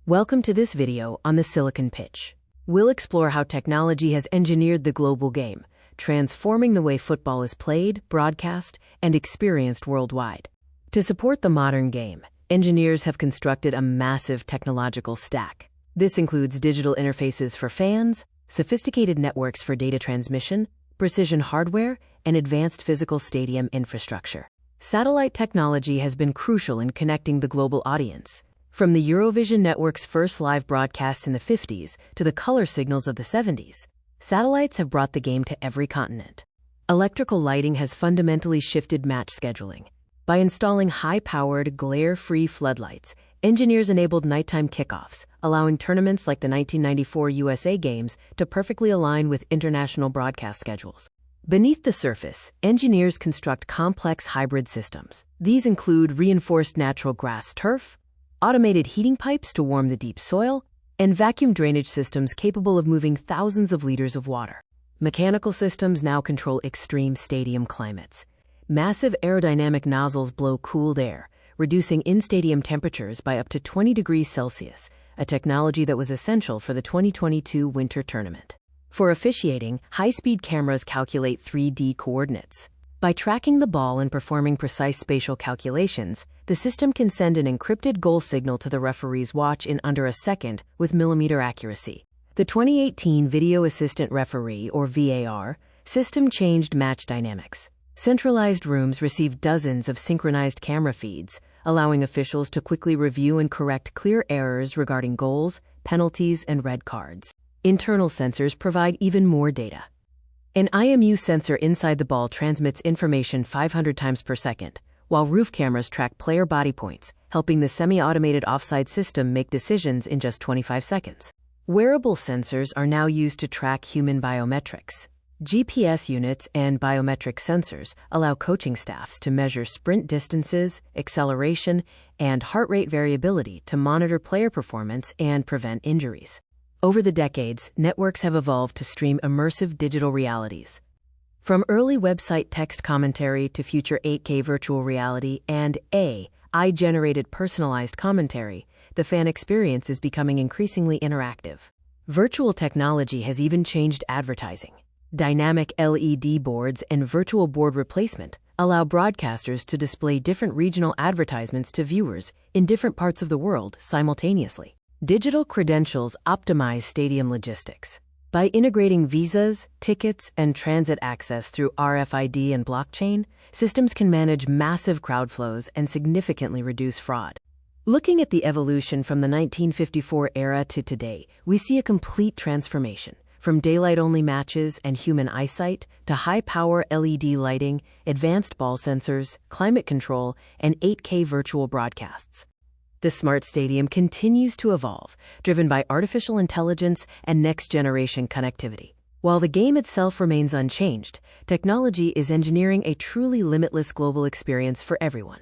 Welcome to this video on the Silicon Pitch. We'll explore how technology has engineered the global game, transforming the way football is played, broadcast, and experienced worldwide. To support the modern game, engineers have constructed a massive technological stack. This includes digital interfaces for fans, sophisticated networks for data transmission, precision hardware, and advanced physical stadium infrastructure. Satellite technology has been crucial in connecting the global audience. From the Eurovision network's first live broadcasts in the 50s to the color signals of the 70s, satellites have brought the game to every continent. Electrical lighting has fundamentally shifted match scheduling. By installing high-powered, glare-free floodlights, engineers enabled nighttime kickoffs, allowing tournaments like the 1994 USA Games to perfectly align with international broadcast schedules. Beneath the surface, engineers construct complex hybrid systems. These include reinforced natural grass turf, automated heating pipes to warm the deep soil, and vacuum drainage systems capable of moving thousands of liters of water. Mechanical systems now control extreme stadium climates. Massive aerodynamic nozzles blow cooled air, reducing in-stadium temperatures by up to 20 degrees Celsius, a technology that was essential for the 2022 winter tournament. For officiating, high-speed cameras calculate 3D coordinates. By tracking the ball and performing precise spatial calculations, the system can send an encrypted goal signal to the referee's watch in under a second with millimeter accuracy. The 2018 Video Assistant Referee, or VAR, system changed match dynamics. Centralized rooms received dozens of synchronized camera feeds, allowing officials to quickly review and correct clear errors regarding goals, penalties, and red cards. Internal sensors provide even more data. An IMU sensor inside the ball transmits information 500 times per second, while roof cameras track player body points, helping the semi-automated offside system make decisions in just 25 seconds. Wearable sensors are now used to track human biometrics. GPS units and biometric sensors allow coaching staffs to measure sprint distances, acceleration, and heart rate variability to monitor player performance and prevent injuries. Over the decades, networks have evolved to stream immersive digital realities. From early website text commentary to future 8K virtual reality and AI-generated personalized commentary, the fan experience is becoming increasingly interactive. Virtual technology has even changed advertising. Dynamic LED boards and virtual board replacement allow broadcasters to display different regional advertisements to viewers in different parts of the world simultaneously. Digital credentials optimize stadium logistics. By integrating visas, tickets, and transit access through RFID and blockchain, systems can manage massive crowd flows and significantly reduce fraud. Looking at the evolution from the 1954 era to today, we see a complete transformation. From daylight-only matches and human eyesight to high-power LED lighting, advanced ball sensors, climate control, and 8K virtual broadcasts. The smart stadium continues to evolve, driven by artificial intelligence and next-generation connectivity. While the game itself remains unchanged, technology is engineering a truly limitless global experience for everyone.